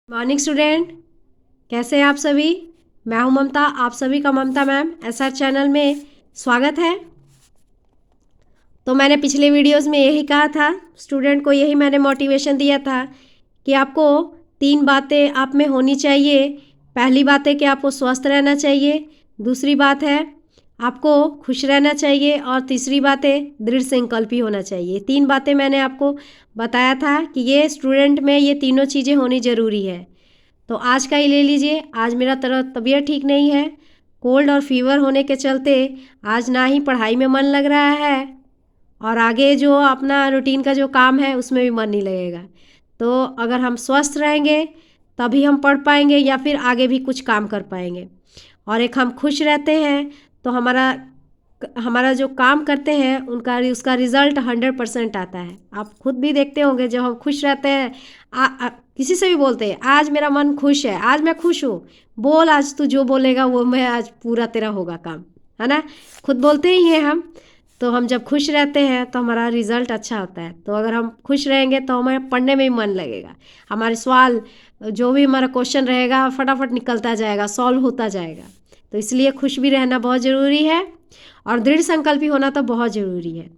Morning student, कैसे हैं आप सभी। मैं हूं ममता, आप सभी का ममता मैम एसआर चैनल में स्वागत है। तो मैंने पिछले वीडियोस में यही कहा था, स्टूडेंट को यही मैंने मोटिवेशन दिया था कि आपको 3 बातें आप में होनी चाहिए। पहली बात है कि आपको स्वस्थ रहना चाहिए, दूसरी बात है आपको खुश रहना चाहिए और तीसरी बात है दृढ़ संकल्पी होना चाहिए। 3 बातें मैंने आपको बताया था कि ये स्टूडेंट में ये तीनों चीज़ें होनी ज़रूरी है। तो आज का ही ले लीजिए। आज मेरा तबीयत ठीक नहीं है, कोल्ड और फीवर होने के चलते आज ना ही पढ़ाई में मन लग रहा है और आगे जो अपना रूटीन का जो काम है उसमें भी मन नहीं लगेगा। तो अगर हम स्वस्थ रहेंगे तभी हम पढ़ पाएंगे या फिर आगे भी कुछ काम कर पाएंगे। और एक हम खुश रहते हैं तो हमारा हमारा जो काम करते हैं उसका रिज़ल्ट 100% आता है। आप खुद भी देखते होंगे, जब हम खुश रहते हैं किसी से भी बोलते हैं आज मेरा मन खुश है, आज मैं खुश हूँ, बोल आज तू जो बोलेगा वो मैं आज पूरा तेरा होगा काम, है ना। खुद बोलते ही हैं हम। तो हम जब खुश रहते हैं तो हमारा रिज़ल्ट अच्छा होता है। तो अगर हम खुश रहेंगे तो हमें पढ़ने में भी मन लगेगा, हमारे सवाल जो भी हमारा क्वेश्चन रहेगा फटाफट निकलता जाएगा, सॉल्व होता जाएगा। तो इसलिए खुश भी रहना बहुत ज़रूरी है और दृढ़ संकल्पी होना तो बहुत ज़रूरी है।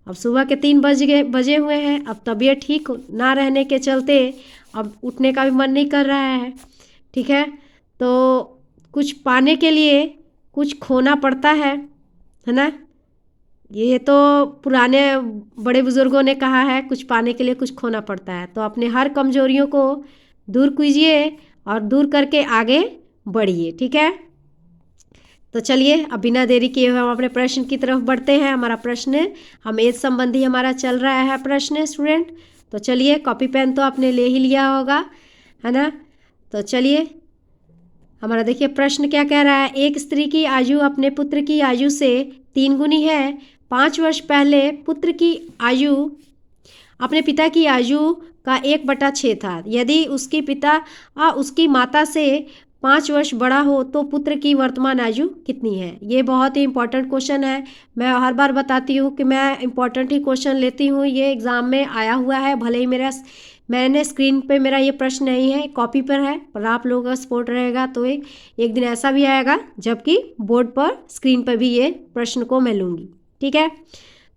अब सुबह के 3 बजे हुए हैं। अब तबीयत ठीक ना रहने के चलते अब उठने का भी मन नहीं कर रहा है, ठीक है। तो कुछ पाने के लिए कुछ खोना पड़ता है ना। ये तो पुराने बड़े बुज़ुर्गों ने कहा है, कुछ पाने के लिए कुछ खोना पड़ता है। तो अपने हर कमजोरियों को दूर कीजिए और दूर करके आगे बढ़िए, ठीक है। तो चलिए अब बिना देरी किए हुए हम अपने प्रश्न की तरफ बढ़ते हैं। हमारा प्रश्न हम एज संबंधी हमारा चल रहा है प्रश्न स्टूडेंट। तो चलिए कॉपी पेन तो आपने ले ही लिया होगा, है ना। तो चलिए हमारा देखिए प्रश्न क्या कह रहा है। एक स्त्री की आयु अपने पुत्र की आयु से 3 गुनी है। 5 वर्ष पहले पुत्र की आयु अपने पिता की आयु का 1/6 था। यदि उसकी माता से 5 वर्ष बड़ा हो तो पुत्र की वर्तमान आयु कितनी है। ये बहुत ही इंपॉर्टेंट क्वेश्चन है। मैं हर बार बताती हूँ कि मैं इंपॉर्टेंट ही क्वेश्चन लेती हूँ। ये एग्ज़ाम में आया हुआ है, भले ही मैंने स्क्रीन पे मेरा ये प्रश्न नहीं है, कॉपी पर है, पर आप लोगों का सपोर्ट रहेगा तो एक दिन ऐसा भी आएगा जबकि बोर्ड पर स्क्रीन पर भी ये प्रश्न को मैं लूँगी, ठीक है।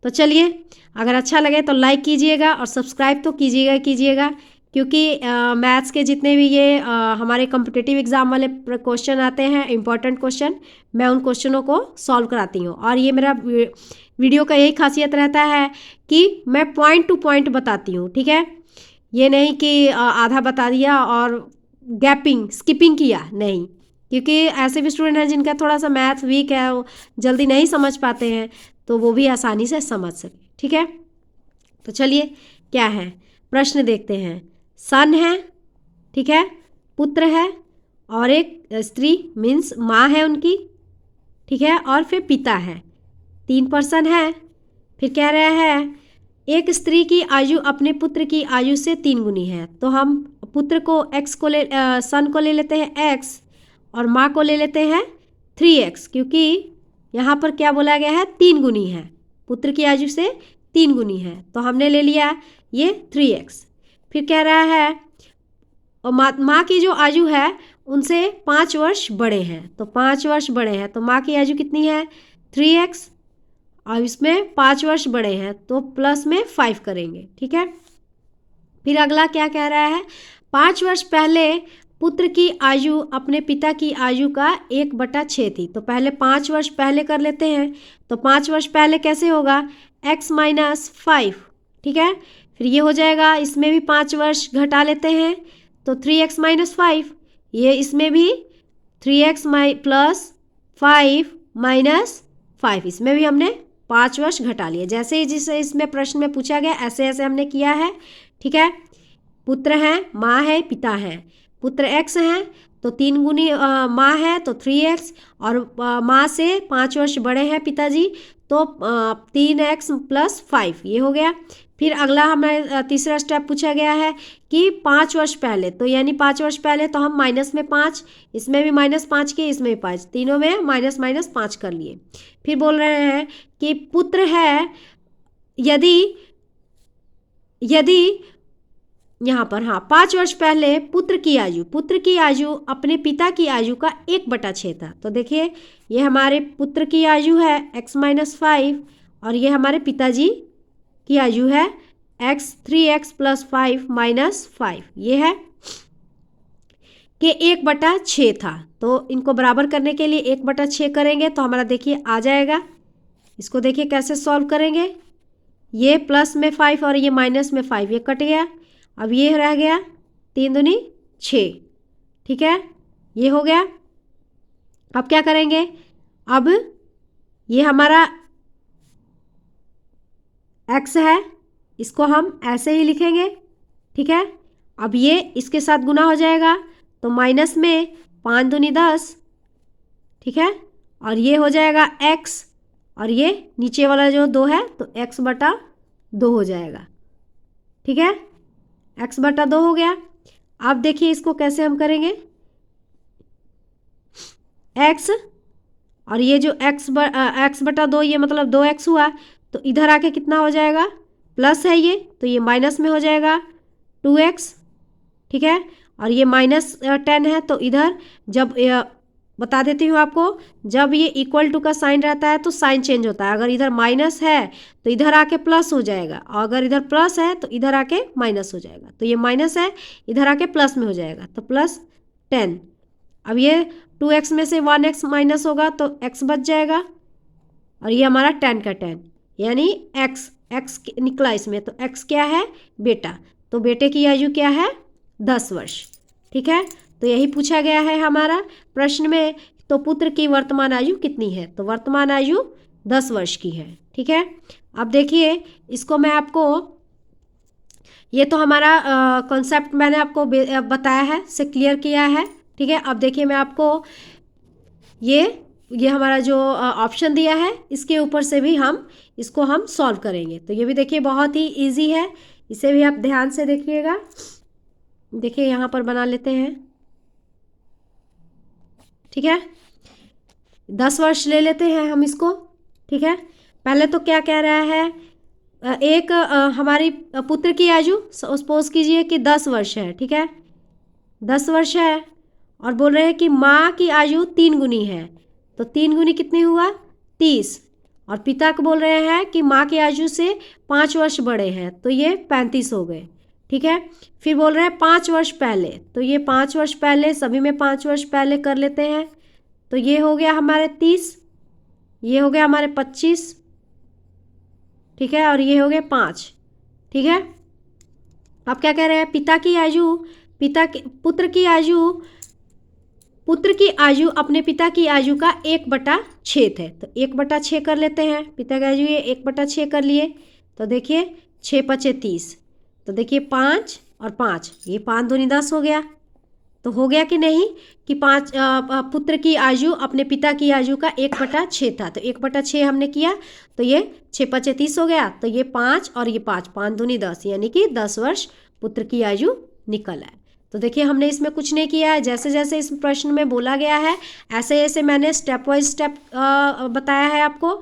तो चलिए अगर अच्छा लगे तो लाइक कीजिएगा और सब्सक्राइब तो कीजिएगा क्योंकि मैथ्स के जितने भी ये हमारे कॉम्पिटिटिव एग्ज़ाम वाले क्वेश्चन आते हैं, इंपॉर्टेंट क्वेश्चन, मैं उन क्वेश्चनों को सॉल्व कराती हूँ। और ये मेरा वीडियो का यही खासियत रहता है कि मैं पॉइंट टू पॉइंट बताती हूँ, ठीक है। ये नहीं कि आधा बता दिया और स्किपिंग किया, नहीं। क्योंकि ऐसे भी स्टूडेंट हैं जिनका थोड़ा सा मैथ वीक है, वो जल्दी नहीं समझ पाते हैं, तो वो भी आसानी से समझ सके, ठीक है। तो चलिए क्या है प्रश्न देखते हैं। सन है, ठीक है, पुत्र है और एक स्त्री मीन्स माँ है उनकी, ठीक है, और फिर पिता है, 3 पर्सन है। फिर कह रहा है एक स्त्री की आयु अपने पुत्र की आयु से 3 गुनी है। तो हम पुत्र को सन को ले लेते हैं x और माँ को ले लेते हैं 3x, क्योंकि यहाँ पर क्या बोला गया है 3 गुनी है, पुत्र की आयु से 3 गुनी है, तो हमने ले लिया ये 3x। फिर कह रहा है और माँ की जो आयु है उनसे 5 वर्ष बड़े हैं, तो 5 वर्ष बड़े हैं तो माँ की आयु कितनी है 3x और इसमें 5 वर्ष बड़े हैं तो प्लस में 5 करेंगे, ठीक है। फिर अगला क्या कह रहा है 5 वर्ष पहले पुत्र की आयु अपने पिता की आयु का 1/6 थी। तो पहले 5 वर्ष पहले कर लेते हैं। तो 5 वर्ष पहले कैसे होगा x - 5, ठीक है। फिर ये हो जाएगा, इसमें भी 5 वर्ष घटा लेते हैं तो 3x - 5, ये इसमें भी 3x + 5 - 5, इसमें भी हमने 5 वर्ष घटा लिए। जैसे ही जिसे इसमें प्रश्न में पूछा गया ऐसे ऐसे हमने किया है, ठीक है। पुत्र हैं, माँ है, पिता है। पुत्र x हैं तो 3 गुनी माँ है तो 3x और माँ से 5 वर्ष बड़े हैं पिताजी तो 3x + 5, ये हो गया। फिर अगला हमें तीसरा स्टेप पूछा गया है कि 5 वर्ष पहले, तो यानी 5 वर्ष पहले तो हम माइनस में 5, इसमें भी -5 किए, इसमें भी 5, तीनों में -5 कर लिए। फिर बोल रहे हैं कि पुत्र है यदि यहाँ पर हाँ 5 वर्ष पहले पुत्र की आयु अपने पिता की आयु का 1/6 था। तो देखिए ये हमारे पुत्र की आयु है x-5 और ये हमारे पिताजी की आयु है x 3x + 5 - 5। ये है कि 1/6 था। तो इनको बराबर करने के लिए 1/6 करेंगे तो हमारा देखिए आ जाएगा। इसको देखिए कैसे सॉल्व करेंगे। ये प्लस में 5 और ये माइनस में 5, ये कट गया। अब ये रह गया 3 दूनी 6, ठीक है, ये हो गया। अब क्या करेंगे, अब ये हमारा x है, इसको हम ऐसे ही लिखेंगे, ठीक है। अब ये इसके साथ गुना हो जाएगा तो माइनस में 5 दूनी 10, ठीक है, और ये हो जाएगा x और ये नीचे वाला जो 2 है तो x/2 हो जाएगा, ठीक है, x/2 हो गया। अब देखिए इसको कैसे हम करेंगे, x और ये जो x/2 ये मतलब 2x हुआ तो इधर आके कितना हो जाएगा, प्लस है ये तो ये माइनस में हो जाएगा 2x, ठीक है, और ये -10 है तो इधर जब बता देती हूँ आपको, जब ये इक्वल टू का साइन रहता है तो साइन चेंज होता है। अगर इधर माइनस है तो इधर आके प्लस हो जाएगा और अगर इधर प्लस है तो इधर आके माइनस हो जाएगा। तो ये माइनस है, इधर आके प्लस में हो जाएगा तो +10। अब ये 2x में से 1x माइनस होगा तो x बच जाएगा और ये हमारा 10 का 10 यानी x निकला इसमें। तो x क्या है, बेटा, तो बेटे की आयु क्या है, 10 वर्ष, ठीक है। तो यही पूछा गया है हमारा प्रश्न में। तो पुत्र की वर्तमान आयु कितनी है, तो वर्तमान आयु 10 वर्ष की है, ठीक है। अब देखिए इसको मैं आपको, ये तो हमारा कॉन्सेप्ट मैंने आपको बताया है, से क्लियर किया है, ठीक है। अब देखिए मैं आपको ये हमारा जो ऑप्शन दिया है इसके ऊपर से भी हम इसको सॉल्व करेंगे। तो ये भी देखिए बहुत ही इजी है, इसे भी आप ध्यान से देखिएगा। देखिए यहाँ पर बना लेते हैं, ठीक है, 10 वर्ष ले लेते हैं हम इसको, ठीक है। पहले तो क्या कह रहा है, एक हमारी पुत्र की आयु सपोज कीजिए कि 10 वर्ष है, ठीक है, 10 वर्ष है और बोल रहे हैं कि माँ की आयु 3 गुनी है। तो 3 गुनी कितनी हुआ, 30, और पिता को बोल रहे हैं कि माँ की आयु से 5 वर्ष बड़े हैं तो ये 35 हो गए, ठीक है। फिर बोल रहे हैं 5 वर्ष पहले, तो ये 5 वर्ष पहले, सभी में 5 वर्ष पहले कर लेते हैं। तो ये हो गया हमारे 30, ये हो गया हमारे 25, ठीक है, और ये हो गए 5, ठीक है। अब क्या कह रहे हैं, पुत्र की आयु अपने पिता की आयु का 1/6 है। तो 1/6 कर लेते हैं, पिता की आयु ये 1/6 कर लिए। तो देखिए 6 × 5 = 30, तो देखिए 5 और 5, ये 5 दूनी 10 हो गया। तो हो गया कि नहीं कि पुत्र की आयु अपने पिता की आयु का 1/6 था। तो 1/6 हमने किया तो ये 6 × 5 = 30 हो गया। तो ये 5 और ये 5, 5 दूनी 10 यानी कि 10 वर्ष पुत्र की आयु निकल आए। तो देखिए हमने इसमें कुछ नहीं किया है, जैसे जैसे इस प्रश्न में बोला गया है ऐसे ऐसे मैंने स्टेप बाय स्टेप बताया है आपको।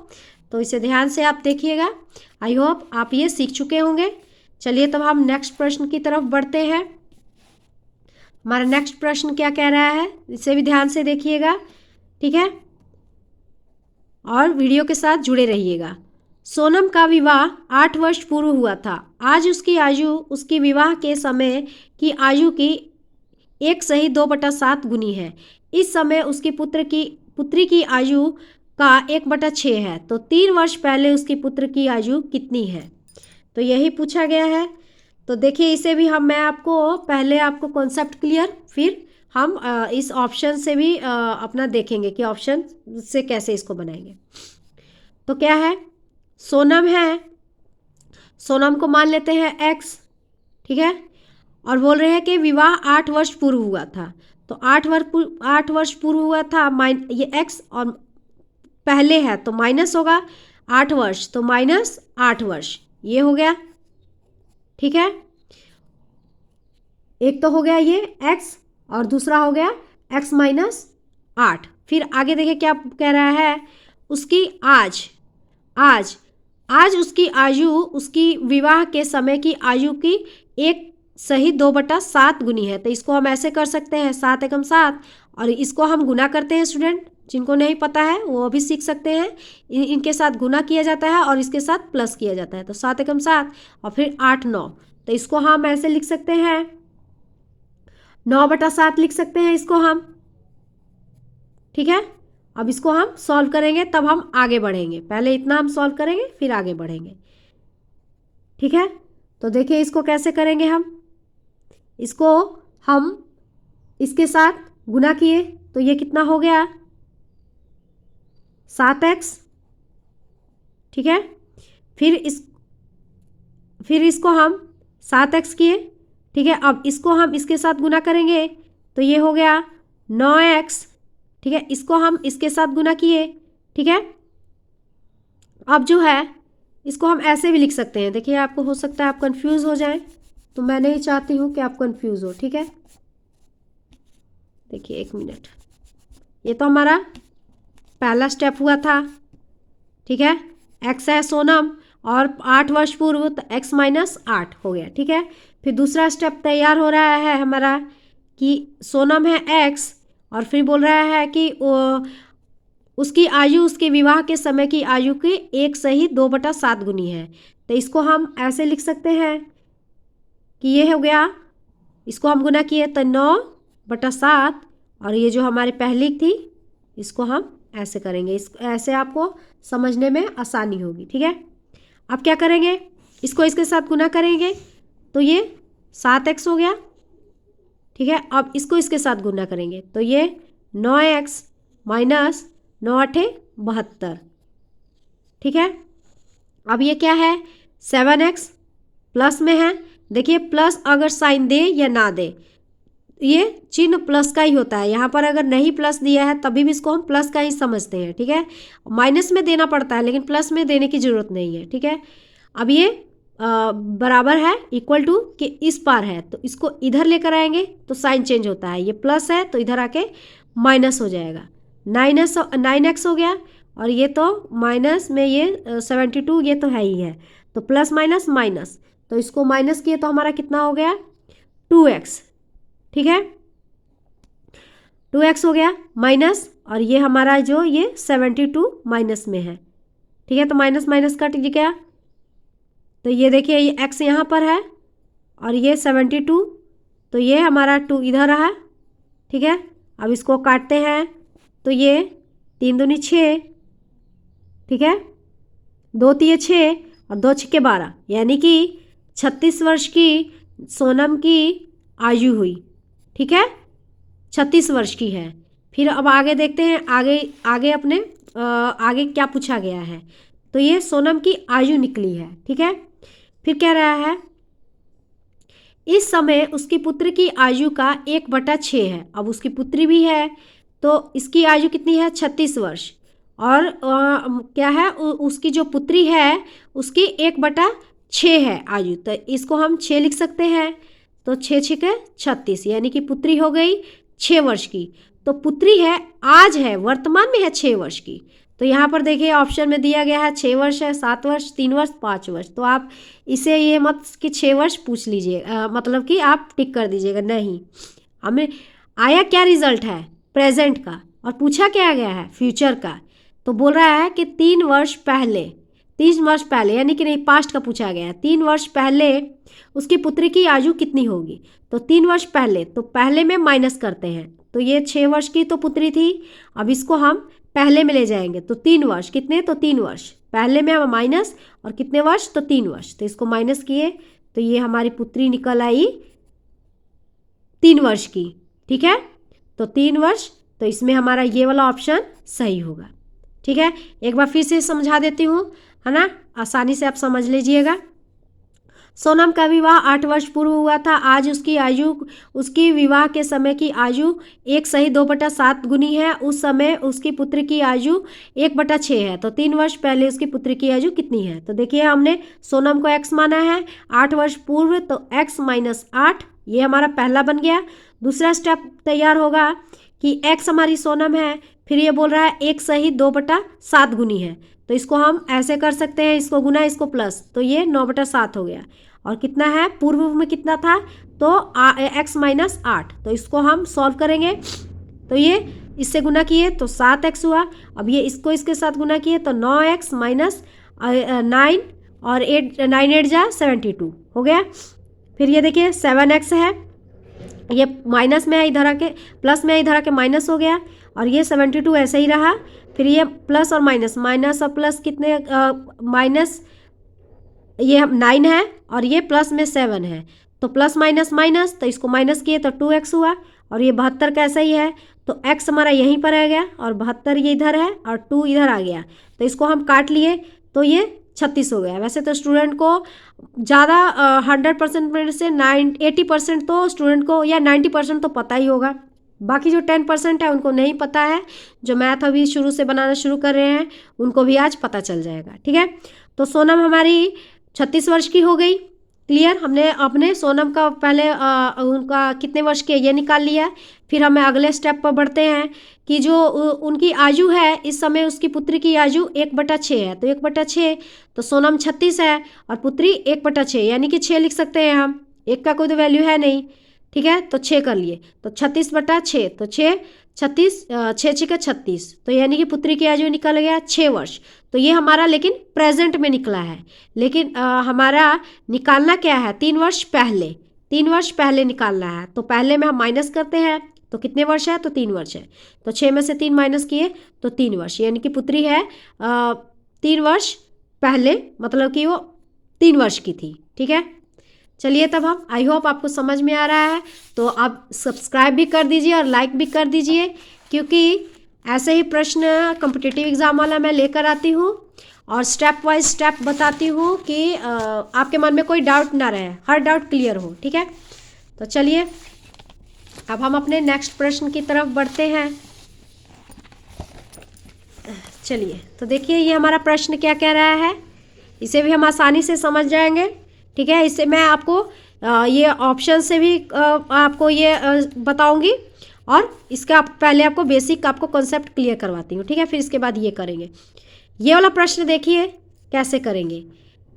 तो इसे ध्यान से आप देखिएगा। आई होप आप ये सीख चुके होंगे। चलिए तब हम नेक्स्ट प्रश्न की तरफ बढ़ते हैं। हमारा नेक्स्ट प्रश्न क्या कह रहा है, इसे भी ध्यान से देखिएगा, ठीक है, और वीडियो के साथ जुड़े रहिएगा। सोनम का विवाह 8 वर्ष पूर्व हुआ था। आज उसकी आयु उसकी विवाह के समय की आयु की 1/2 गुनी है। इस समय उसकी पुत्री की आयु का 1/6 है। तो 3 वर्ष पहले उसकी पुत्र की आयु कितनी है। तो यही पूछा गया है। तो देखिए इसे भी मैं आपको पहले आपको कॉन्सेप्ट क्लियर, फिर हम इस ऑप्शन से भी अपना देखेंगे कि ऑप्शन से कैसे इसको बनाएंगे। तो क्या है, सोनम है, सोनम को मान लेते हैं x, ठीक है, और बोल रहे हैं कि विवाह 8 वर्ष पूर्व हुआ था। तो 8 वर्ष पूर्व हुआ था, ये x और पहले है तो माइनस होगा 8 वर्ष, तो -8 वर्ष, ये हो गया, ठीक है। एक तो हो गया ये x और दूसरा हो गया x - 8। फिर आगे देखिए क्या कह रहा है, उसकी आज उसकी आयु उसकी विवाह के समय की आयु की सही 2/7 गुनी है। तो इसको हम ऐसे कर सकते हैं 7 एकम 7, और इसको हम गुना करते हैं। स्टूडेंट जिनको नहीं पता है वो अभी सीख सकते हैं। इनके साथ गुना किया जाता है और इसके साथ प्लस किया जाता है। तो 7 एकम 7 और फिर 8 9। तो इसको हम ऐसे लिख सकते हैं 9/7 लिख सकते हैं इसको हम। ठीक है, अब इसको हम सॉल्व करेंगे तब हम आगे बढ़ेंगे। पहले इतना हम सॉल्व करेंगे फिर आगे बढ़ेंगे। ठीक है, तो देखिए इसको कैसे करेंगे हम। इसको हम इसके साथ गुना किए तो ये कितना हो गया 7x। ठीक है, फिर इसको हम 7x किए। ठीक है, अब इसको हम इसके साथ गुना करेंगे तो ये हो गया 9x। ठीक है, इसको हम इसके साथ गुना किए। ठीक है, अब जो है इसको हम ऐसे भी लिख सकते हैं। देखिए आपको हो सकता है आप कंफ्यूज हो जाएं, तो मैं नहीं चाहती हूँ कि आप कंफ्यूज हो। ठीक है, देखिए 1 मिनट, ये तो हमारा पहला स्टेप हुआ था। ठीक है, x है सोनम और 8 वर्ष पूर्व, तो x - 8 हो गया। ठीक है, फिर दूसरा स्टेप तैयार हो रहा है हमारा कि सोनम है x और फिर बोल रहा है कि उसकी आयु उसके विवाह के समय की आयु की 1 सही 2/7 गुनी है। तो इसको हम ऐसे लिख सकते हैं कि ये हो गया, इसको हम गुना किए तो 9/7, और ये जो हमारी पहली थी इसको हम ऐसे करेंगे। इस ऐसे आपको समझने में आसानी होगी। ठीक है, अब क्या करेंगे, इसको इसके साथ गुना करेंगे तो ये 7x हो गया। ठीक है, अब इसको इसके साथ गुना करेंगे तो ये 9x माइनस 9 8 72। ठीक है, अब ये क्या है 7x प्लस में है। देखिए प्लस अगर साइन दे या ना दे, ये चिन्ह प्लस का ही होता है। यहाँ पर अगर नहीं प्लस दिया है तभी भी इसको हम प्लस का ही समझते हैं। ठीक है, माइनस में देना पड़ता है लेकिन प्लस में देने की ज़रूरत नहीं है। ठीक है, अब ये बराबर है इक्वल टू कि इस पार है तो इसको इधर लेकर आएंगे तो साइन चेंज होता है। ये प्लस है तो इधर आके माइनस हो जाएगा। 9x हो गया, और ये तो माइनस में ये 72, ये तो है ही है, तो प्लस माइनस माइनस, तो इसको माइनस किए तो हमारा कितना हो गया 2x। ठीक है, 2x हो गया माइनस, और ये हमारा जो ये 72 माइनस में है। ठीक है, तो माइनस माइनस कट गया, तो ये देखिए ये x यहाँ पर है और ये 72, तो ये हमारा 2 इधर रहा। ठीक है, अब इसको काटते हैं तो ये 3 दूनी 6। ठीक है, 2 तिये 6 और 2 छक्के 12, यानी कि 36 वर्ष की सोनम की आयु हुई। ठीक है, 36 वर्ष की है। फिर अब आगे देखते हैं, आगे अपने आगे क्या पूछा गया है। तो ये सोनम की आयु निकली है। ठीक है, फिर कह रहा है इस समय उसकी पुत्र की आयु का 1/6 है। अब उसकी पुत्री भी है तो इसकी आयु कितनी है 36 वर्ष, और क्या है उसकी जो पुत्री है उसकी 1/6 है आयु, तो इसको हम 6 लिख सकते हैं। तो 6 6 36, यानी कि पुत्री हो गई 6 वर्ष की। तो पुत्री है आज है वर्तमान में है 6 वर्ष की। तो यहाँ पर देखिए ऑप्शन में दिया गया है 6 वर्ष है, 7 वर्ष, 3 वर्ष, 5 वर्ष। तो आप इसे ये मत कि 6 वर्ष पूछ लीजिए, मतलब कि आप टिक कर दीजिएगा। नहीं, हमें आया क्या रिजल्ट है प्रेजेंट का, और पूछा क्या गया है फ्यूचर का। तो बोल रहा है कि 3 वर्ष पहले, 3 वर्ष पहले, यानी कि नहीं पास्ट का पूछा गया है। 3 वर्ष पहले उसकी पुत्री की आयु कितनी होगी। तो 3 वर्ष पहले, तो पहले में माइनस करते हैं, तो ये 6 वर्ष की तो पुत्री थी। अब इसको हम पहले में ले जाएंगे तो 3 वर्ष, कितने तो 3 वर्ष, पहले में हम माइनस और कितने वर्ष तो 3 वर्ष, तो इसको माइनस किए तो ये हमारी पुत्री निकल आई 3 वर्ष की। ठीक है, तो 3 वर्ष, तो इसमें हमारा ये वाला ऑप्शन सही होगा। ठीक है, एक बार फिर से समझा देती हूँ, है ना, आसानी से आप समझ लीजिएगा। सोनम का विवाह 8 वर्ष पूर्व हुआ था। आज उसकी आयु, उसकी विवाह के समय की आयु 1 सही 2/7 गुनी है। उस समय उसकी पुत्र की आयु 1/6 है। तो 3 वर्ष पहले उसकी पुत्र की आयु कितनी है। तो देखिए हमने सोनम को x माना है 8 वर्ष पूर्व, तो x - 8, ये हमारा पहला बन गया। दूसरा स्टेप तैयार होगा कि x हमारी सोनम है, फिर ये बोल रहा है 1 सही 2/7 गुनी है। तो इसको हम ऐसे कर सकते हैं, इसको गुना इसको प्लस, तो ये 9/7 हो गया। और कितना है, पूर्व में कितना था, तो x माइनस 8। तो इसको हम सॉल्व करेंगे, तो ये इससे गुना किए तो 7x हुआ। अब ये इसको इसके साथ गुना किए तो 9x माइनस 9 और 9 8 जा 72 हो गया। फिर ये देखिए 7x है, ये माइनस में है, इधर आके प्लस में है, इधर आके माइनस हो गया, और ये 72 ऐसे ही रहा। फिर ये प्लस और माइनस, माइनस और प्लस कितने, माइनस ये 9 है और ये प्लस में 7 है, तो प्लस माइनस माइनस, तो इसको माइनस किए तो 2x हुआ। और ये 72 का ऐसा ही है, तो x हमारा यहीं पर आ गया और 72 ये इधर है और 2 इधर आ गया, तो इसको हम काट लिए तो ये 36 हो गया। वैसे तो स्टूडेंट को ज़्यादा 100% में से 80% तो स्टूडेंट को या 90% तो पता ही होगा, बाकी जो 10% है उनको नहीं पता है। जो मैथ अभी शुरू से बनाना शुरू कर रहे हैं उनको भी आज पता चल जाएगा, ठीक है। तो सोनम हमारी 36 वर्ष की हो गई, क्लियर। हमने अपने सोनम का पहले उनका कितने वर्ष के ये निकाल लिया। फिर हमें अगले स्टेप पर बढ़ते हैं कि जो उनकी आयु है इस समय, उसकी पुत्री की आयु 1/6 है, तो 1/6, तो सोनम 36 है और पुत्री 1/6, यानी कि 6 लिख सकते हैं हम, 1 का कोई तो वैल्यू है नहीं, ठीक है। तो 6 कर लिए, तो 36/6, तो 6 36 6 6 36, तो यानी कि पुत्री की आयु निकल गया 6 वर्ष। तो ये हमारा लेकिन प्रेजेंट में निकला है, लेकिन हमारा निकालना क्या है, 3 वर्ष पहले, 3 वर्ष पहले निकालना है। तो पहले में हम माइनस करते हैं, तो कितने वर्ष है, तो 3 वर्ष है, तो 6 में से 3 माइनस किए तो 3 वर्ष, यानी कि पुत्री है 3 वर्ष पहले, मतलब कि वो 3 वर्ष की थी, ठीक है। चलिए तब हम, आई होप आपको समझ में आ रहा है, तो आप सब्सक्राइब भी कर दीजिए और लाइक भी कर दीजिए, क्योंकि ऐसे ही प्रश्न कॉम्पिटिटिव एग्ज़ाम वाला मैं लेकर आती हूँ और स्टेप वाइज स्टेप बताती हूँ कि आपके मन में कोई डाउट ना रहे, हर डाउट क्लियर हो, ठीक है। तो चलिए अब हम अपने नेक्स्ट प्रश्न की तरफ बढ़ते हैं। चलिए तो देखिए ये हमारा प्रश्न क्या कह रहा है, इसे भी हम आसानी से समझ जाएंगे, ठीक है। इससे मैं आपको ये ऑप्शन से भी आपको ये बताऊंगी, और इसका पहले आपको बेसिक आपको कॉन्सेप्ट क्लियर करवाती हूँ, ठीक है। फिर इसके बाद ये करेंगे। ये वाला प्रश्न देखिए कैसे करेंगे।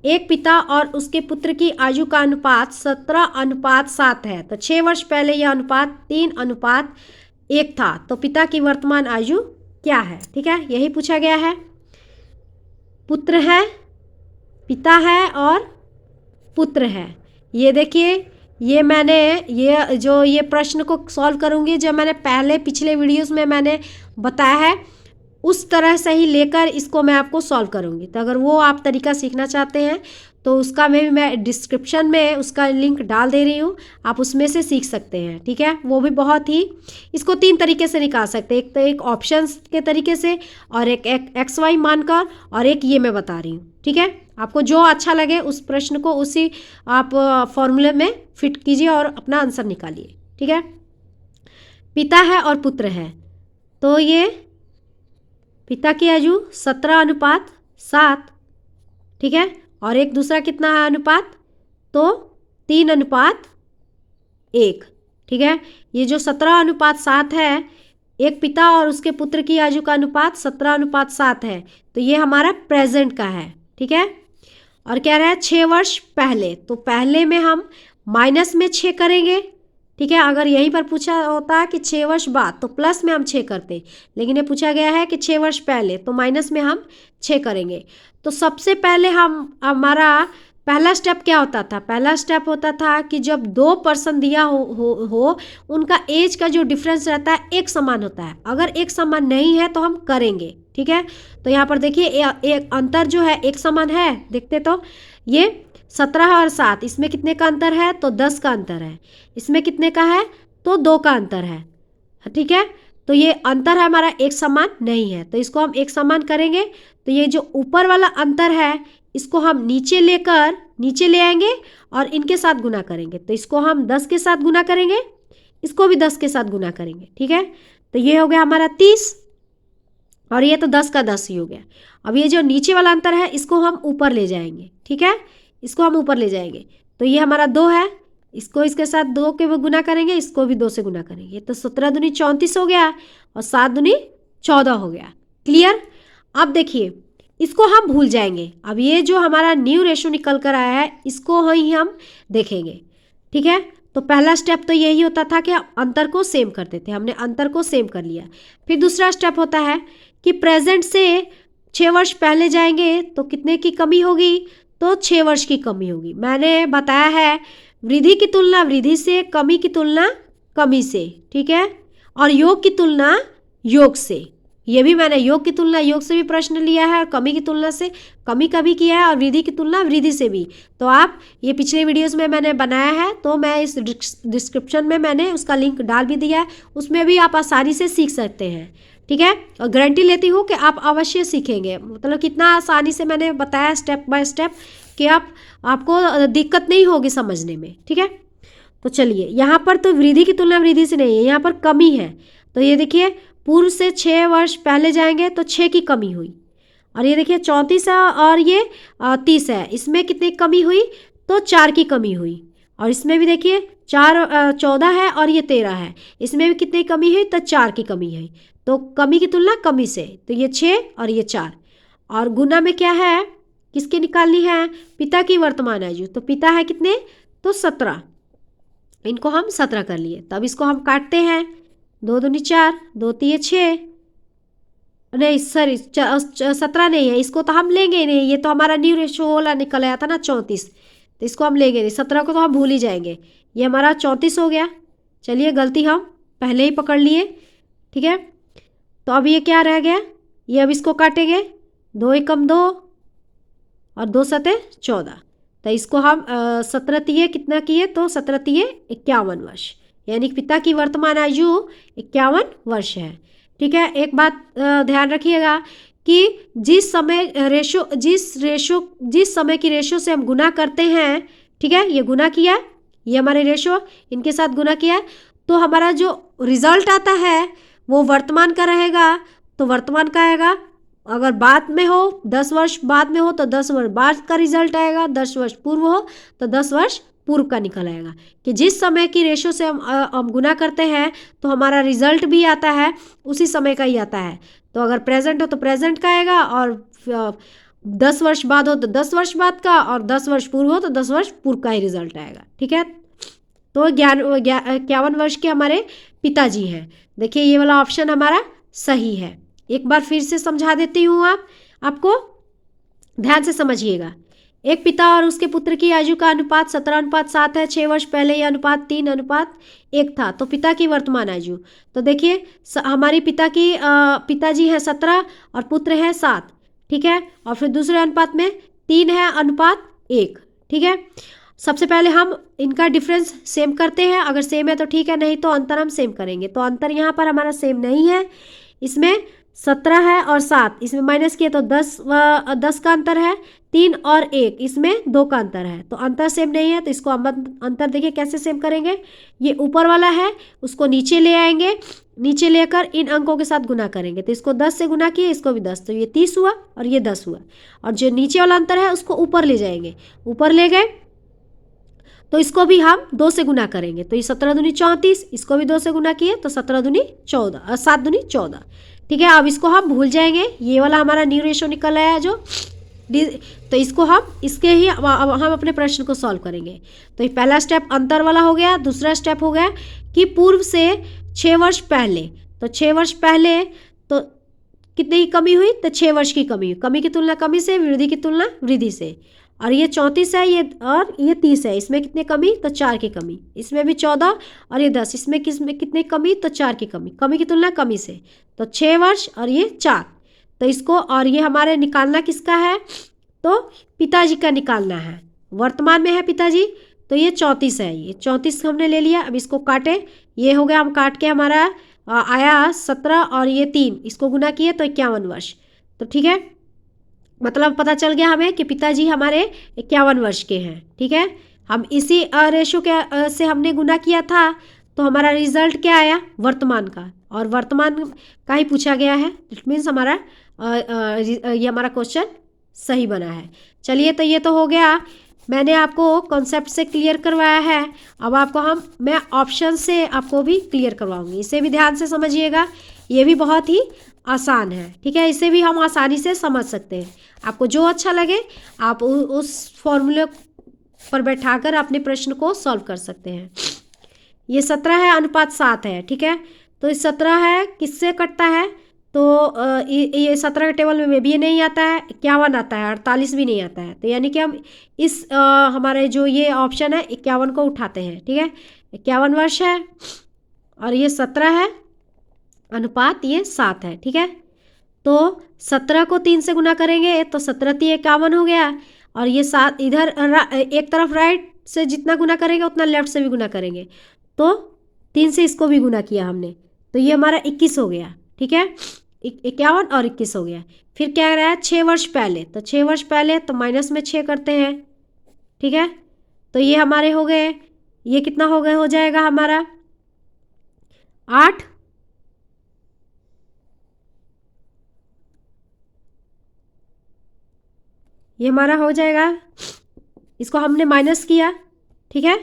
एक पिता और उसके पुत्र की आयु का अनुपात 17:7 है, तो 6 वर्ष पहले यह अनुपात 3:1 था, तो पिता की वर्तमान आयु क्या है, ठीक है। यही पूछा गया है, पुत्र है, पिता है और पुत्र है। ये देखिए ये मैंने ये प्रश्न को सॉल्व करूँगी, जो मैंने पहले पिछले वीडियोस में मैंने बताया है उस तरह से ही लेकर इसको मैं आपको सॉल्व करूँगी। तो अगर वो आप तरीका सीखना चाहते हैं तो उसका मैं डिस्क्रिप्शन में उसका लिंक डाल दे रही हूँ, आप उसमें से सीख सकते हैं, ठीक है। वो भी बहुत ही, इसको 3 तरीके से निकाल सकते हैं, एक तो एक ऑप्शंस के तरीके से, और एक XY मानकर, और एक ये मैं बता रही हूँ, ठीक है। आपको जो अच्छा लगे उस प्रश्न को उसी आप फॉर्मूले में फिट कीजिए और अपना आंसर निकालिए, ठीक है। पिता है और पुत्र है, तो ये पिता की आयु 17:7, ठीक है, और एक दूसरा कितना है अनुपात, तो 3:1, ठीक है। ये जो 17:7 है, एक पिता और उसके पुत्र की आयु का अनुपात 17:7 है, तो ये हमारा प्रेजेंट का है, ठीक है। और क्या रहा है 6 वर्ष पहले, तो पहले में हम माइनस में 6 करेंगे, ठीक है। अगर यहीं पर पूछा होता कि 6 वर्ष बाद तो प्लस में हम 6 करते, लेकिन ये पूछा गया है कि 6 वर्ष पहले, तो माइनस में हम 6 करेंगे। तो सबसे पहले हमारा पहला स्टेप क्या होता था, पहला स्टेप होता था कि जब 2 पर्सन दिया हो उनका एज का जो डिफरेंस रहता है एक समान होता है, अगर एक समान नहीं है तो हम करेंगे, ठीक है। तो यहाँ पर देखिए एक अंतर जो है एक समान है, देखते तो ये 17 और 7, इसमें कितने का अंतर है, तो 10 का अंतर है, इसमें कितने का है, तो 2 का अंतर है, ठीक है। तो ये अंतर है हमारा एक समान नहीं है, तो इसको हम एक समान करेंगे। तो ये जो ऊपर वाला अंतर है इसको हम नीचे ले आएंगे और इनके साथ गुना करेंगे, तो इसको हम 10 के साथ गुना करेंगे, इसको भी 10 के साथ गुना करेंगे, ठीक है। तो ये हो गया हमारा 30 और ये तो 10 का 10 ही हो गया। अब ये जो नीचे वाला अंतर है इसको हम ऊपर ले जाएंगे, ठीक है, इसको हम ऊपर ले जाएंगे। तो ये हमारा 2 है, इसको इसके साथ 2 के गुना करेंगे, इसको भी 2 से गुना करेंगे, तो 17 दूनी 34 हो गया और 7 दूनी 14 हो गया, क्लियर। अब देखिए इसको हम भूल जाएंगे। अब ये जो हमारा न्यू रेशो निकल कर आया है इसको ही हम देखेंगे। ठीक है, तो पहला स्टेप तो यही होता था कि अंतर को सेम करते थे, हमने अंतर को सेम कर लिया। फिर दूसरा स्टेप होता है कि प्रेजेंट से 6 वर्ष पहले जाएंगे तो कितने की कमी होगी, तो 6 वर्ष की कमी होगी। मैंने बताया है वृद्धि की तुलना वृद्धि से, कमी की तुलना कमी से। ठीक है, और योग की तुलना योग से, ये भी मैंने योग की तुलना योग से भी प्रश्न लिया है और कमी की तुलना से कमी का भी किया है और वृद्धि की तुलना वृद्धि से भी। तो आप ये पिछले वीडियोस में मैंने बनाया है, तो मैं इस डिस्क्रिप्शन में मैंने उसका लिंक डाल भी दिया है, उसमें भी आप आसानी से सीख सकते हैं। ठीक है, और गारंटी लेती हूँ कि आप अवश्य सीखेंगे। मतलब कितना आसानी से मैंने बताया स्टेप बाय स्टेप कि आपको दिक्कत नहीं होगी समझने में। ठीक है, तो चलिए यहाँ पर तो वृद्धि की तुलना वृद्धि से नहीं है, यहाँ पर कमी है। तो ये देखिए पूर्व से 6 वर्ष पहले जाएंगे तो 6 की कमी हुई, और ये देखिए 34 है और ये 30 है, इसमें कितनी कमी हुई, तो 4 की कमी हुई। और इसमें भी देखिए 14 है और ये 13 है, इसमें भी कितनी कमी हुई, तो 4 की कमी है। तो कमी की तुलना कमी से, तो ये 6 और ये 4। और गुना में क्या है, किसकी निकालनी है, पिता की वर्तमान आयु। तो पिता है कितने, तो 17, इनको हम 17 कर लिए। तब इसको हम काटते हैं, 2 दूनी 4, 2 तिये 6, नहीं सॉरी 17 नहीं है, इसको तो हम लेंगे ही नहीं, ये तो हमारा न्यू रेशो वाला निकल आया था ना 34, तो इसको हम लेंगे नहीं, 17 को तो हम भूल ही जाएंगे। ये हमारा 34 हो गया। चलिए गलती हम पहले ही पकड़ लिए। ठीक है, तो अब ये क्या रह गया, ये अब इसको काटेंगे, 2 एकम 2 और 2 सते 14। तो इसको हम 17 तिये कितना किए, तो 17 तिये 51 वर्ष, यानी पिता की वर्तमान आयु 51 वर्ष है। ठीक है, एक बात ध्यान रखिएगा कि जिस समय की रेशो से हम गुना करते हैं, ठीक है, ये गुना किया, ये हमारे रेशो इनके साथ गुना किया, तो हमारा जो रिजल्ट आता है वो वर्तमान का रहेगा। तो वर्तमान का आएगा, अगर बाद में हो 10 वर्ष बाद में हो तो 10 वर्ष बाद का रिजल्ट आएगा, 10 वर्ष पूर्व हो तो 10 वर्ष पूर्व का निकल आएगा। कि जिस समय की रेशो से हम गुना करते हैं तो हमारा रिजल्ट भी आता है उसी समय का ही आता है। तो अगर प्रेजेंट हो तो प्रेजेंट का आएगा, और 10 वर्ष बाद हो तो 10 वर्ष बाद का, और 10 वर्ष पूर्व हो तो 10 वर्ष पूर्व का ही रिजल्ट आएगा। ठीक है, तो 51 वर्ष के हमारे पिताजी हैं। देखिए ये वाला ऑप्शन हमारा सही है। एक बार फिर से समझा देती हूँ, आपको ध्यान से समझिएगा। एक पिता और उसके पुत्र की आयु का अनुपात 17:7 है। 6 वर्ष पहले यह अनुपात 3:1 था। तो पिता की वर्तमान आयु, तो देखिए हमारी पिताजी है 17 और पुत्र है 7। ठीक है, और फिर दूसरे अनुपात में 3 है अनुपात 1। ठीक है, सबसे पहले हम इनका डिफरेंस सेम करते हैं, अगर सेम है तो ठीक है, नहीं तो अंतर हम सेम करेंगे। तो अंतर यहाँ पर हमारा सेम नहीं है, इसमें 17 है और 7, इसमें माइनस किए तो 10 का अंतर है, 3 और 1 इसमें 2 का अंतर है। तो अंतर सेम नहीं है, तो इसको हम अंतर देखिए कैसे सेम करेंगे। ये ऊपर वाला है उसको नीचे ले आएंगे, नीचे लेकर इन अंकों के साथ गुना करेंगे। तो इसको 10 से गुना किए, इसको भी 10, तो ये 30 हुआ और ये 10 हुआ। और जो नीचे वाला अंतर है उसको ऊपर ले जाएंगे, ऊपर ले गए तो इसको भी हम 2 से गुना करेंगे। तो ये 17 दूनी 34, इसको भी 2 से गुना किए तो 17 दूनी 14, 7 दूनी 14। ठीक है, अब इसको हम भूल जाएंगे, ये वाला हमारा न्यू रेशो निकल आया जो, तो इसको हम हम अपने प्रश्न को सॉल्व करेंगे। तो ये पहला स्टेप अंतर वाला हो गया। दूसरा स्टेप हो गया कि पूर्व से 6 वर्ष पहले, तो 6 वर्ष पहले तो कितनी की कमी हुई, तो 6 वर्ष की कमी हुई। कमी की तुलना कमी से, वृद्धि की तुलना वृद्धि से। और ये 34 है, ये 30 है, इसमें कितनी कमी, तो 4 की कमी। इसमें भी 14 और ये 10, इसमें कितनी कमी, तो 4 की कमी। कमी की तुलना कमी से, तो 6 वर्ष और ये 4। तो इसको, और ये हमारे निकालना किसका है, तो पिताजी का निकालना है। वर्तमान में है पिताजी, तो ये 34 है, ये 34 हमने ले लिया। अब इसको काटे, ये हो गया, हम काट के हमारा आया 17 और ये 3, इसको गुना किए तो 51 वर्ष। तो ठीक है, मतलब पता चल गया हमें कि पिताजी हमारे 51 वर्ष के हैं। ठीक है, हम इसी रेशो के से हमने गुना किया था, तो हमारा रिजल्ट क्या आया, वर्तमान का, और वर्तमान का ही पूछा गया है। इट मीन्स हमारा ये हमारा क्वेश्चन सही बना है। चलिए, तो ये तो हो गया मैंने आपको कॉन्सेप्ट से क्लियर करवाया है, अब आपको मैं ऑप्शन से आपको भी क्लियर करवाऊंगी। इसे भी ध्यान से समझिएगा, ये भी बहुत ही आसान है, ठीक है। इसे भी हम आसानी से समझ सकते हैं। आपको जो अच्छा लगे आप उस फॉर्मूले पर बैठाकर अपने प्रश्न को सॉल्व कर सकते हैं। ये 17 है अनुपात 7 है, ठीक है। तो इस 17 है किससे कटता है, तो ये 17 के टेबल में भी ये नहीं आता है, 51 आता है, 48 भी नहीं आता है। तो यानी कि हम इस हमारे जो ये ऑप्शन है 51 को उठाते हैं, ठीक है। 51 वर्ष है और ये 17 है अनुपात ये 7 है, ठीक है। तो 17 को 3 से गुना करेंगे तो 17 × 3 = 51 हो गया, और ये 7 इधर एक तरफ राइट से जितना गुना करेंगे उतना लेफ्ट से भी गुना करेंगे, तो 3 से इसको भी गुना किया हमने, तो ये हमारा 21 हो गया, ठीक है। 51 और 21 हो गया। फिर क्या रहा है 6 वर्ष पहले, तो 6 वर्ष पहले तो माइनस में 6 करते हैं, ठीक है। तो ये हमारे हो गए, ये कितना हो गए हो जाएगा हमारा 8, ये हमारा हो जाएगा, इसको हमने माइनस किया, ठीक है।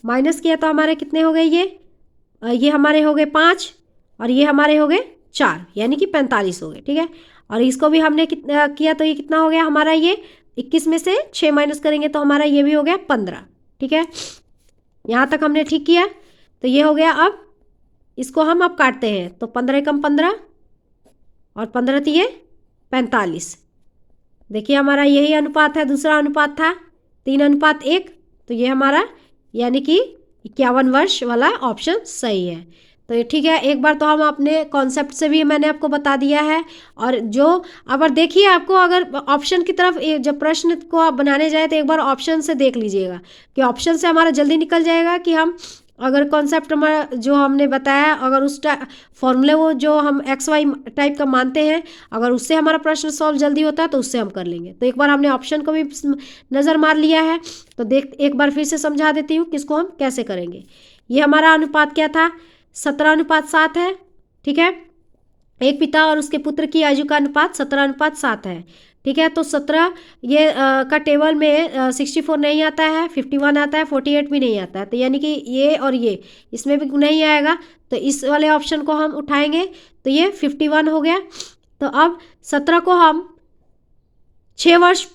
माइनस किया तो हमारे कितने हो गए, ये हमारे हो गए 5 और ये हमारे हो गए 4, यानी कि 45 हो गए, ठीक है। और इसको भी हमने कितना किया तो ये कितना हो गया हमारा, ये 21 में से 6 माइनस करेंगे तो हमारा ये भी हो गया 15, ठीक है। यहाँ तक हमने ठीक किया, तो ये हो गया। अब इसको हम अब काटते हैं, तो 15 × 15 और 15 × 3 = 45। देखिए हमारा यही अनुपात है, दूसरा अनुपात था 3:1, तो ये हमारा यानी कि 51 वर्ष वाला ऑप्शन सही है। तो ये ठीक है, एक बार तो हम अपने कॉन्सेप्ट से भी मैंने आपको बता दिया है। और जो अगर देखिए आपको अगर ऑप्शन की तरफ जब प्रश्न को आप बनाने जाए तो एक बार ऑप्शन से देख लीजिएगा, कि ऑप्शन से हमारा जल्दी निकल जाएगा कि हम अगर कॉन्सेप्ट हमारा जो हमने बताया अगर उस फॉर्मूले वो जो हम XY टाइप का मानते हैं, अगर उससे हमारा प्रश्न सॉल्व जल्दी होता है तो उससे हम कर लेंगे। तो एक बार हमने ऑप्शन को भी नज़र मार लिया है, तो एक बार फिर से समझा देती हूँ किसको हम कैसे करेंगे। ये हमारा अनुपात क्या था, 17:7 है, ठीक है। एक पिता और उसके पुत्र की आयु का अनुपात 17:7 है, ठीक है। तो 17 ये का टेबल में 64 नहीं आता है, 51 आता है, 48 भी नहीं आता है, तो यानी कि ये और ये इसमें भी नहीं आएगा, तो इस वाले ऑप्शन को हम उठाएंगे तो ये 51 हो गया। तो अब 17 को हम 6 वर्ष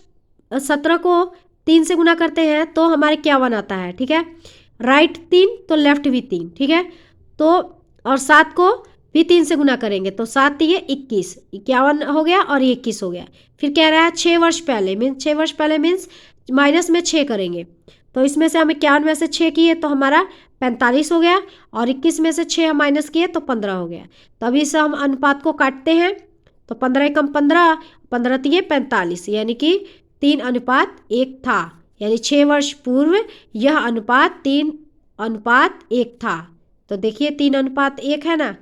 17 को 3 से गुना करते हैं तो हमारे 51 आता है, ठीक है। राइट 3 तो लेफ्ट भी 3, ठीक है। तो और 7 को भी 3 से गुना करेंगे तो 7 × 3 = 21, 51 हो गया और ये 21 हो गया। फिर कह रहा है 6 वर्ष पहले, 6 वर्ष पहले मीन्स माइनस में 6 करेंगे, तो इसमें से हम 51 में से 6 किए तो हमारा 45 हो गया, और 21 में से 6 हम माइनस किए तो 15 हो गया। तो अभी से हम अनुपात को काटते हैं, तो 15 × 15, 15 × 3 = 45, यानी कि 3:1 था, यानी 6 वर्ष पूर्व यह अनुपात 3:1 था। तो देखिए 3:1 है ना,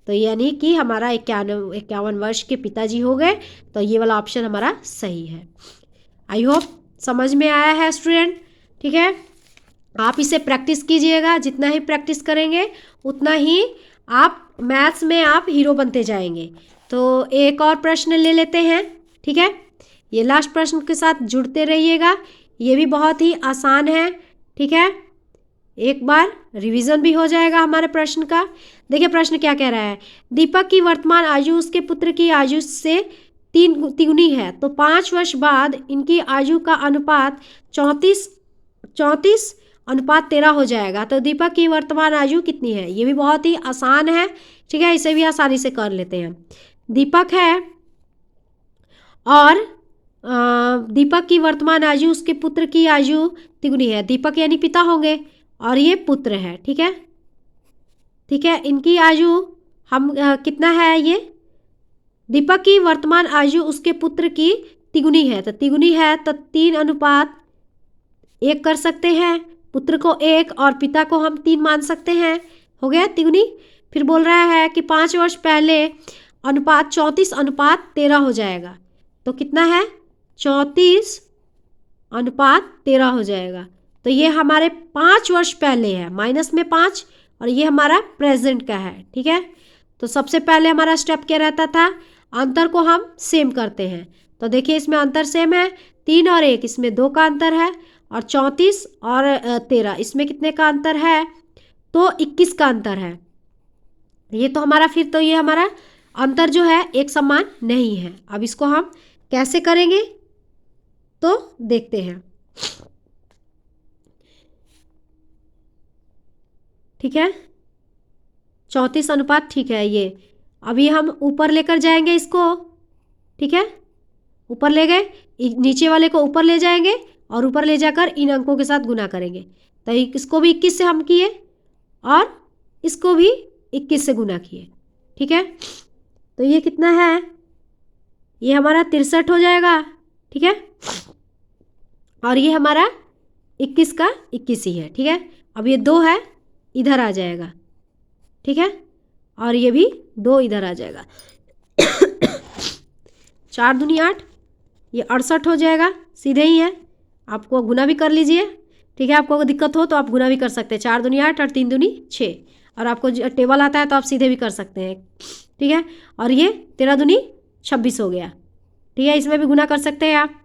तो यानी कि हमारा 51 वर्ष के पिताजी हो गए, तो ये वाला ऑप्शन हमारा सही है। आई होप समझ में आया है स्टूडेंट, ठीक है। आप इसे प्रैक्टिस कीजिएगा, जितना ही प्रैक्टिस करेंगे उतना ही आप मैथ्स में आप हीरो बनते जाएंगे। तो एक और प्रश्न ले लेते हैं, ठीक है। ये लास्ट प्रश्न के साथ जुड़ते रहिएगा, ये भी बहुत ही आसान है, ठीक है। एक बार रिवीजन भी हो जाएगा हमारे प्रश्न का। देखिए प्रश्न क्या कह रहा है, दीपक की वर्तमान आयु उसके पुत्र की आयु से 3 गुनी है, तो 5 वर्ष बाद इनकी आयु का अनुपात 34:13 हो जाएगा, तो दीपक की वर्तमान आयु कितनी है। ये भी बहुत ही आसान है, ठीक है, इसे भी आसानी से कर लेते हैं। दीपक है और दीपक की वर्तमान आयु उसके पुत्र की आयु तिगुनी है, दीपक यानी पिता होंगे और ये पुत्र है, ठीक है, ठीक है। इनकी आयु हम कितना है, ये दीपक की वर्तमान आयु उसके पुत्र की तिगुनी है, तो तिगुनी है तो 3:1 कर सकते हैं, पुत्र को 1 और पिता को हम 3 मान सकते हैं, हो गया तिगुनी। फिर बोल रहा है कि 5 वर्ष पहले अनुपात 34:13 हो जाएगा, तो कितना है 34:13 हो जाएगा। तो ये हमारे 5 वर्ष पहले है, माइनस में 5, और ये हमारा प्रेजेंट का है, ठीक है। तो सबसे पहले हमारा स्टेप क्या रहता था, अंतर को हम सेम करते हैं, तो देखिए इसमें अंतर सेम है, 3 और 1, इसमें 2 का अंतर है, और 34 और 13, इसमें कितने का अंतर है? तो 21 का अंतर है। ये तो हमारा, फिर तो ये हमारा अंतर जो है एक समान नहीं है। अब इसको हम कैसे करेंगे तो देखते हैं। ठीक है, 34 अनुपात, ठीक है। ये अभी हम ऊपर लेकर जाएंगे इसको। ठीक है, ऊपर ले गए, नीचे वाले को ऊपर ले जाएंगे और ऊपर ले जाकर इन अंकों के साथ गुना करेंगे। तो इसको भी 21 से हम किए और इसको भी 21 से गुना किए। ठीक है, तो ये कितना है? ये हमारा 63 हो जाएगा। ठीक है, और ये हमारा 21 का 21 ही है। ठीक है, अब ये 2 है, इधर आ जाएगा। ठीक है, और ये भी 2 इधर आ जाएगा। 4 दूनी 8, ये 68 हो जाएगा। सीधे ही है, आपको गुना भी कर लीजिए। ठीक है, आपको अगर दिक्कत हो तो आप गुना भी कर सकते हैं। 4 दूनी 8 और 3 दूनी 6, और आपको टेबल आता है तो आप सीधे भी कर सकते हैं। ठीक है, और ये 13 दूनी 26 हो गया। ठीक है, इसमें भी गुना कर सकते हैं आप।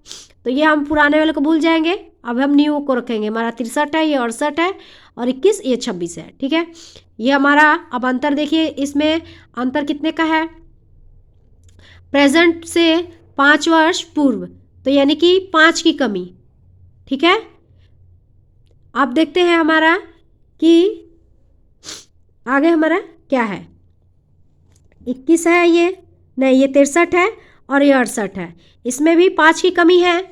तो ये हम पुराने वाले को भूल जाएंगे, अब हम न्यू को रखेंगे। हमारा 63 है, ये 68 है, और 21, ये 26 है। ठीक है, ये हमारा अब अंतर देखिए, इसमें अंतर कितने का है? प्रेजेंट से 5 वर्ष पूर्व, तो यानी कि 5 की कमी। ठीक है, अब देखते हैं हमारा कि आगे हमारा क्या है। 21 है, ये नहीं, ये 63 है और ये 68 है। इसमें भी 5 की कमी है।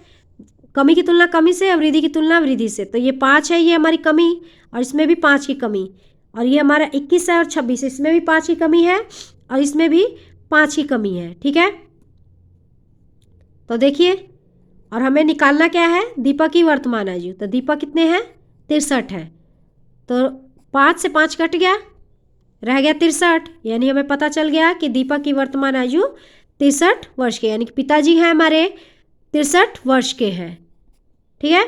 कमी की तुलना कमी से, वृद्धि की तुलना वृद्धि से। तो ये 5 है, ये हमारी कमी, और इसमें भी 5 की कमी। और ये हमारा 21 है और 26, इसमें भी 5 की कमी है और इसमें भी 5 की कमी है। ठीक है, तो देखिए, और हमें निकालना क्या है? दीपक की वर्तमान आयु। तो दीपक कितने हैं? 63 है। तो 5 से 5 कट गया, रह गया 63, यानी हमें पता चल गया कि दीपक की वर्तमान आयु 63 वर्ष के, यानी कि पिताजी हैं हमारे 63 वर्ष के हैं। ठीक है,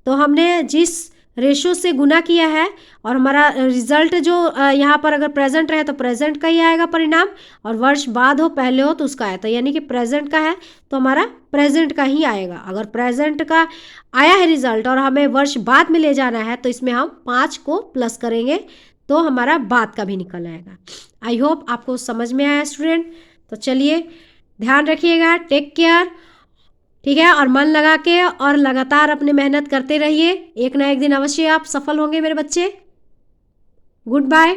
तो हमने जिस रेशो से गुना किया है और हमारा रिजल्ट जो यहाँ पर अगर प्रेजेंट रहे तो प्रेजेंट का ही आएगा परिणाम, और वर्ष बाद हो पहले हो तो उसका आया। तो यानी कि प्रेजेंट का है तो हमारा प्रेजेंट का ही आएगा। अगर प्रेजेंट का आया है रिजल्ट और हमें वर्ष बाद में ले जाना है तो इसमें हम 5 को प्लस करेंगे तो हमारा बाद का भी निकल आएगा। आई होप आपको समझ में आया स्टूडेंट। तो चलिए, ध्यान रखिएगा, टेक केयर। ठीक है, और मन लगा के और लगातार अपने मेहनत करते रहिए, एक ना एक दिन अवश्य आप सफल होंगे मेरे बच्चे। Good bye.